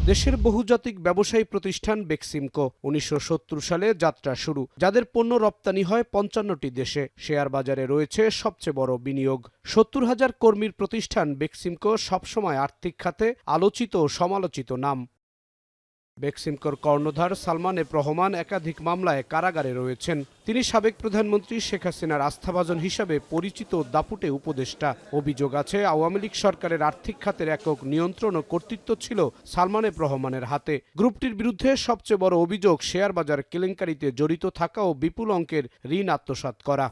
দেশের বহুজাতিক ব্যবসায়ী প্রতিষ্ঠান বেক্সিমকো ১৯৭০ সালে যাত্রা শুরু, যাদের পণ্য রপ্তানি হয় ৫৫টি দেশে। শেয়ার বাজারে রয়েছে সবচেয়ে বড় বিনিয়োগ। ৭০,০০০ কর্মীর প্রতিষ্ঠান বেক্সিমকো সবসময় আর্থিক খাতে আলোচিত ও সমালোচিত নাম। বেক্সিমকোর কর্ণধার সালমান এফ রহমান একাধিক মামলায় কারাগারে রয়েছেন। তিনি সাবেক প্রধানমন্ত্রী শেখ হাসিনার আস্থাভাজন হিসাবে পরিচিত দাপুটে উপদেষ্টা। অভিযোগ আছে, আওয়ামী লীগ সরকারের আর্থিক খাতের একক নিয়ন্ত্রণ ও কর্তৃত্ব ছিল সালমান এফ রহমানের হাতে। গ্রুপটির বিরুদ্ধে সবচেয়ে বড় অভিযোগ শেয়ার বাজার কেলেঙ্কারিতে জড়িত থাকা ও বিপুল অঙ্কের ঋণ আত্মসাৎ করা।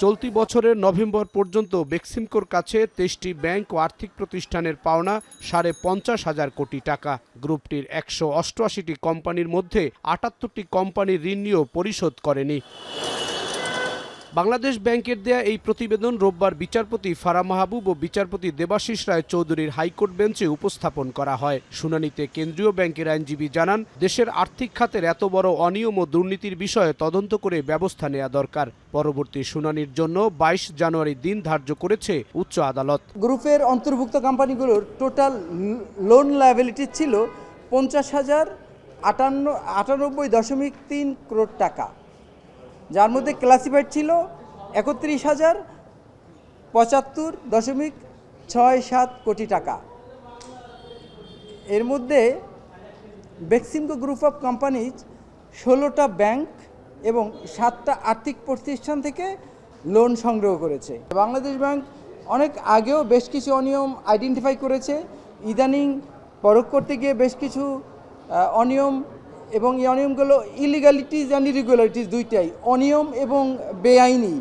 চলতি বছরের নভেম্বর পর্যন্ত বেক্সিমকোর কাছে ২৩টি ব্যাংক ও আর্থিক প্রতিষ্ঠানের পাওনা ৫৫,০০০ কোটি টাকা। গ্রুপটির ১৮৮টি কোম্পানির মধ্যে ৭৮টি কোম্পানি ঋণ নিয়েও পরিশোধ করেনি। বাংলাদেশ ব্যাংকের দেয়া এই প্রতিবেদন রোববার বিচারপতি ফারাহ মাহবুব ও বিচারপতি দেবাশিস রায় চৌধুরীর হাইকোর্ট বেঞ্চে উপস্থাপন করা হয়। শুনানিতে কেন্দ্রীয় ব্যাংকের আইনজীবী জানান, দেশের আর্থিক খাতের এত বড় অনিয়ম ও দুর্নীতির বিষয়ে তদন্ত করে ব্যবস্থা নেওয়া দরকার। পরবর্তী শুনানির জন্য ২২ জানুয়ারি দিন ধার্য করেছে উচ্চ আদালত। গ্রুপের অন্তর্ভুক্ত কোম্পানিগুলোর টোটাল লোন লায়াবিলিটি ছিল ৫০,০৯৮.৩ করোড় টাকা, যার মধ্যে ক্লাসিফাইড ছিল ৩১,০৭৫.৬৭ কোটি টাকা। এর মধ্যে বেক্সিমকো গ্রুপ অফ কোম্পানিজ ১৬টা ব্যাংক এবং 7টা আর্থিক প্রতিষ্ঠান থেকে লোন সংগ্রহ করেছে। বাংলাদেশ ব্যাংক অনেক আগেও বেশ কিছু অনিয়ম আইডেন্টিফাই করেছে। ইদানিং পরখ করতে গিয়ে বেশ কিছু অনিয়ম, এবং এই অনিয়মগুলো ইলিগালিটিস অ্যান্ড ইরেগুলারিটিস দুইটাই, অনিয়ম এবং বেআইনি,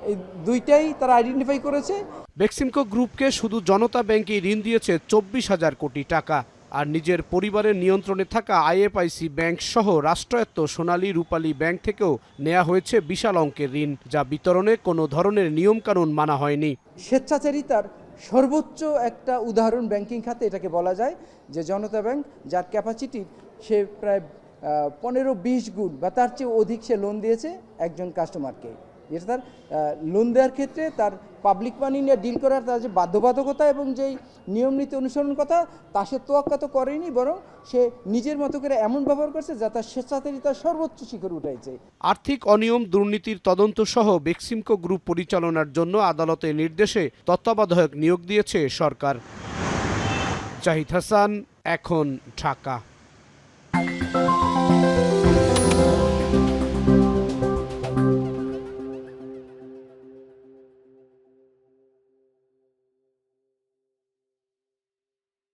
এই দুইটাই তারা আইডেন্টিফাই করেছে। বেক্সিমকো গ্রুপকে শুধু জনতা ব্যাংকে ঋণ দিয়েছে ২৪,০০০ কোটি টাকা, আর নিজের পরিবারের নিয়ন্ত্রণে থাকা আইএফআইসি ব্যাংক সহ রাষ্ট্রায়ত্ত সোনালী রূপালী ব্যাংক থেকেও নেওয়া হয়েছে বিশাল অঙ্কের ঋণ, যা বিতরণে কোনো ধরনের নিয়মকানুন মানা হয়নি। স্বেচ্ছাচারিতার সর্বোচ্চ একটা উদাহরণ ব্যাংকিং খাতে এটাকে বলা যায়, যে জনতা ব্যাংক যার ক্যাপাসিটি সে প্রায় ১৫-২০ গুণ বা তার চেয়ে অধিক সে লোন দিয়েছে একজন কাস্টমারকে। যেটা তার লোন দেওয়ার ক্ষেত্রে তার পাবলিক মানি নিয়ে ডিল করার তার যে বাধ্যবাধকতা এবং যেই নিয়ম নীতি অনুসরণ কথা, তা সে তোয়াক্কা তো করেনি, বরং সে নিজের মতো করে এমন ব্যবহার করছে যা তার স্বেচ্ছাচারিতার সর্বোচ্চ শিখরে উঠাইছে। আর্থিক অনিয়ম দুর্নীতির তদন্ত সহ বেক্সিমকো গ্রুপ পরিচালনার জন্য আদালতের নির্দেশে তত্ত্বাবধায়ক নিয়োগ দিয়েছে সরকার। জাহিদ হাসান, এখন, ঢাকা।